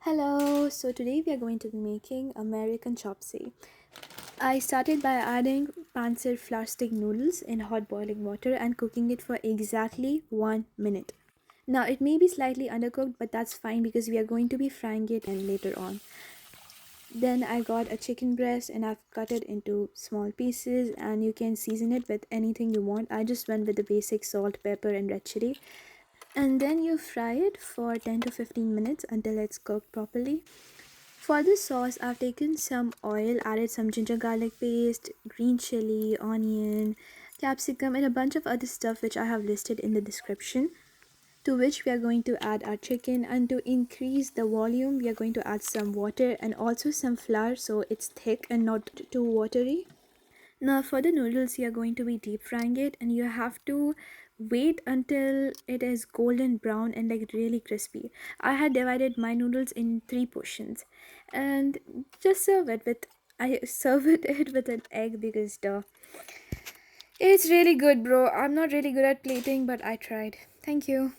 Hello, so today we are going to be making American chop suey. I started by adding Pancit Flour stick noodles in hot boiling water and cooking it for exactly 1 minute. Now it may be slightly undercooked, but that's fine because we are going to be frying it and later on. Then I got a chicken breast and I've cut it into small pieces and you can season it with anything you want. I just went with the basic salt, pepper and red chili. And then you fry it for 10 to 15 minutes until it's cooked properly. For the sauce, I've taken some oil, added some ginger garlic paste, green chili, onion, capsicum, and a bunch of other stuff which I have listed in the description. To which we are going to add our chicken, and to increase the volume, we are going to add some water and also some flour so it's thick and not too watery. Now for the noodles, you are going to be deep frying it and you have to wait until it is golden brown and like really crispy. I had divided my noodles in three portions and just serve it with I served it with an egg because duh. It's really good, bro. I'm not really good at plating, but I tried. Thank you.